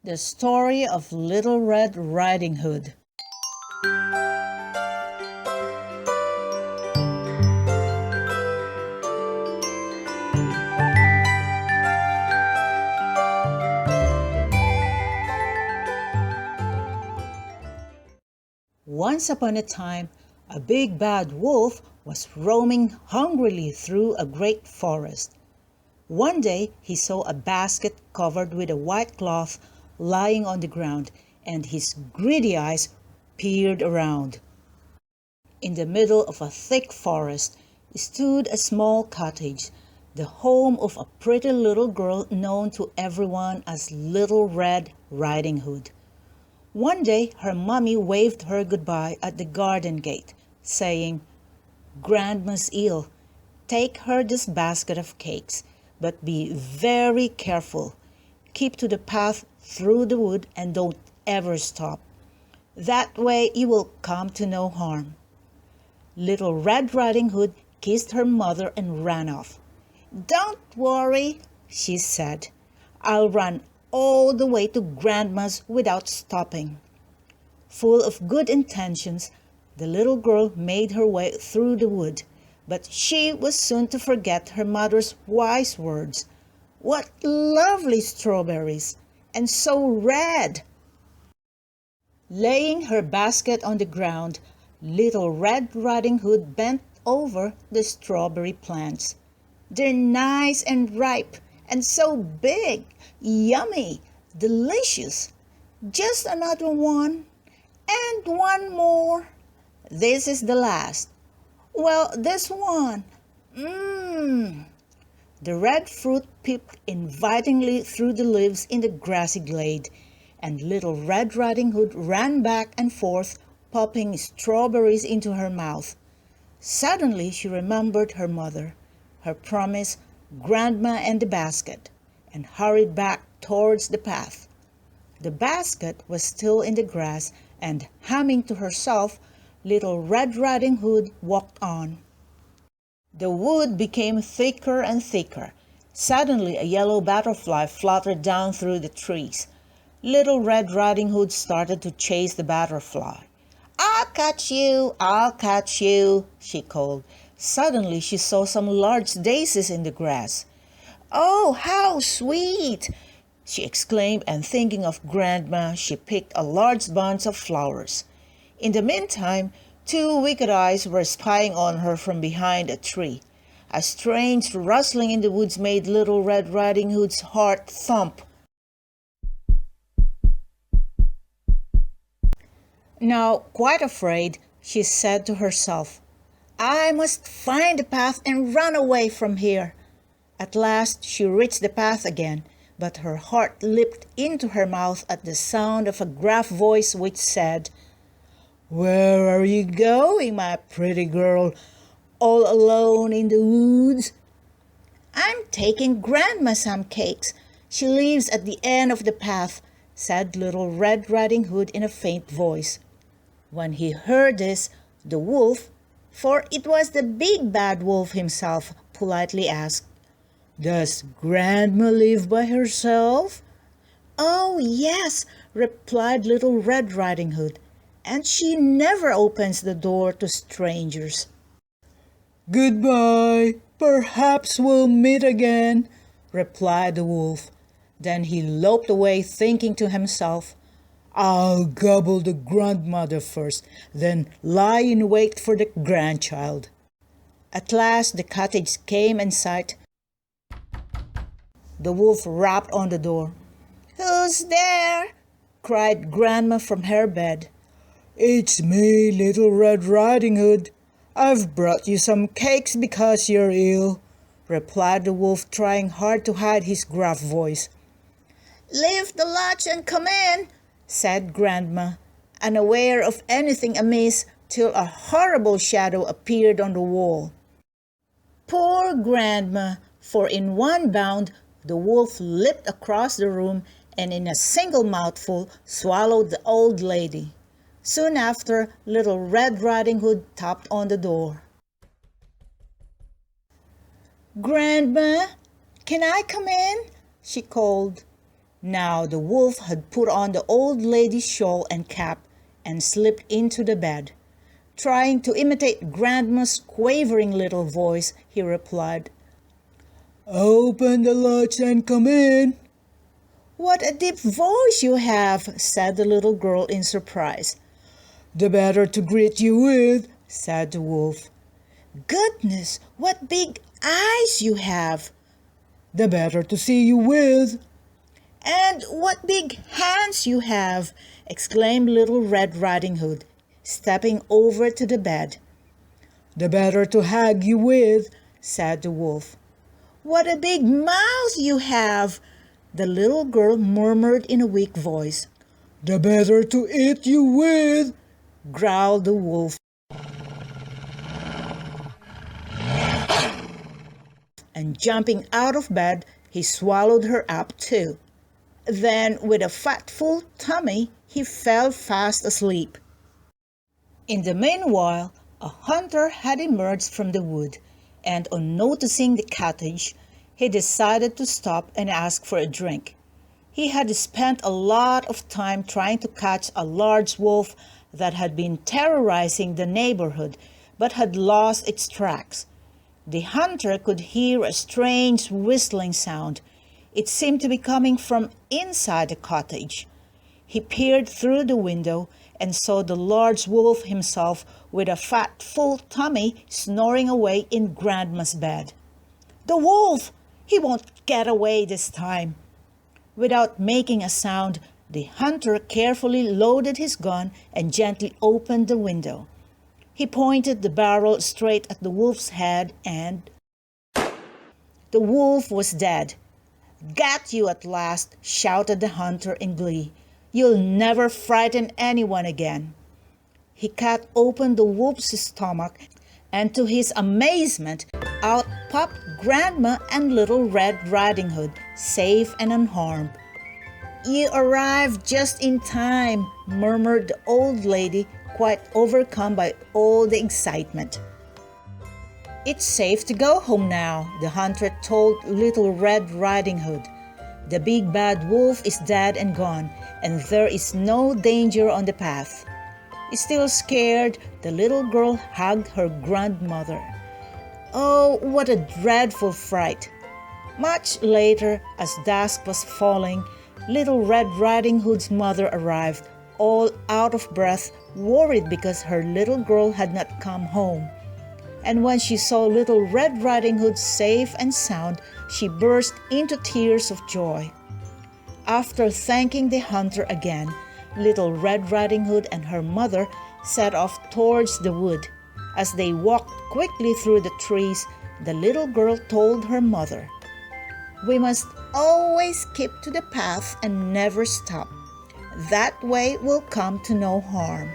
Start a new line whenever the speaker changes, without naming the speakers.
The Story of Little Red Riding Hood. Once upon a time, a big bad wolf was roaming hungrily through a great forest. One day he saw a basket covered with a white cloth lying on the ground, and his greedy eyes peered around. In the middle of a thick forest stood a small cottage, the home of a pretty little girl known to everyone as Little Red Riding Hood. One day her mommy waved her goodbye at the garden gate, saying, "Grandma's ill. Take her this basket of cakes, but be very careful. Keep to the path through the wood and don't ever stop. That way you will come to no harm." Little Red Riding Hood kissed her mother and ran off. "Don't worry," she said. "I'll run all the way to Grandma's without stopping." Full of good intentions, the little girl made her way through the wood, but she was soon to forget her mother's wise words. What lovely strawberries! And so red! Laying her basket on the ground, Little Red Riding Hood bent over the strawberry plants. "They're nice and ripe, and so big, yummy, delicious. Just another one, and one more. This is the last. Well, this one. Mmm." The red fruit peeped invitingly through the leaves in the grassy glade, and Little Red Riding Hood ran back and forth, popping strawberries into her mouth. Suddenly she remembered her mother, her promise, Grandma, and the basket, and hurried back towards the path. The basket was still in the grass, and humming to herself, Little Red Riding Hood walked on. The wood became thicker and thicker. Suddenly a yellow butterfly fluttered down through the trees. Little Red Riding Hood started to chase the butterfly. "I'll catch you! I'll catch you!" she called. Suddenly she saw some large daisies in the grass. "Oh, how sweet!" she exclaimed, and thinking of Grandma, she picked a large bunch of flowers. In the meantime, two wicked eyes were spying on her from behind a tree. A strange rustling in the woods made Little Red Riding Hood's heart thump. Now, quite afraid, she said to herself, "I must find the path and run away from here." At last she reached the path again, but her heart leaped into her mouth at the sound of a gruff voice which said, "Where are you going, my pretty girl, all alone in the woods?" "I'm taking Grandma some cakes. She lives at the end of the path," said Little Red Riding Hood in a faint voice. When he heard this, the wolf, for it was the big bad wolf himself, politely asked, "Does Grandma live by herself?" "Oh, yes," replied Little Red Riding Hood, "and she never opens the door to strangers." "Goodbye. Perhaps we'll meet again," replied the wolf. Then he loped away, thinking to himself, "I'll gobble the grandmother first, then lie in wait for the grandchild." At last the cottage came in sight. The wolf rapped on the door. "Who's there?" cried Grandma from her bed. "It's me, Little Red Riding Hood. I've brought you some cakes because you're ill," replied the wolf, trying hard to hide his gruff voice. "Leave the latch and come in," said Grandma, unaware of anything amiss till a horrible shadow appeared on the wall. Poor Grandma, for in one bound the wolf leaped across the room and in a single mouthful swallowed the old lady. Soon after, Little Red Riding Hood tapped on the door. "Grandma, can I come in?" she called. Now the wolf had put on the old lady's shawl and cap and slipped into the bed. Trying to imitate Grandma's quavering little voice, he replied, "Open the latch and come in." "What a deep voice you have," said the little girl in surprise. "The better to greet you with," said the wolf. "Goodness, what big eyes you have!" "The better to see you with." "And what big hands you have!" exclaimed Little Red Riding Hood, stepping over to the bed. "The better to hag you with," said the wolf. "What a big mouth you have!" the little girl murmured in a weak voice. "The better to eat you with," growled the wolf. And jumping out of bed, he swallowed her up too. Then, with a fat full tummy, he fell fast asleep. In the meanwhile, a hunter had emerged from the wood, and on noticing the cottage, he decided to stop and ask for a drink. He had spent a lot of time trying to catch a large wolf that had been terrorizing the neighborhood, but had lost its tracks. The hunter could hear a strange whistling sound. It seemed to be coming from inside the cottage. He peered through the window and saw the large wolf himself with a fat, full tummy snoring away in Grandma's bed. "The wolf! He won't get away this time." Without making a sound, the hunter carefully loaded his gun and gently opened the window. He pointed the barrel straight at the wolf's head and the wolf was dead. "Got you at last," shouted the hunter in glee. "You'll never frighten anyone again." He cut open the wolf's stomach, and to his amazement, out popped Grandma and Little Red Riding Hood, safe and unharmed. "You arrived just in time," murmured the old lady, quite overcome by all the excitement. "It's safe to go home now," the hunter told Little Red Riding Hood. "The big bad wolf is dead and gone, and there is no danger on the path." Still scared, the little girl hugged her grandmother. Oh, what a dreadful fright! Much later, as dusk was falling, Little Red Riding Hood's mother arrived, all out of breath, worried because her little girl had not come home. And when she saw Little Red Riding Hood safe and sound, she burst into tears of joy. After thanking the hunter again, Little Red Riding Hood and her mother set off towards the wood. As they walked quickly through the trees, the little girl told her mother, "We must always keep to the path and never stop. That way we'll come to no harm."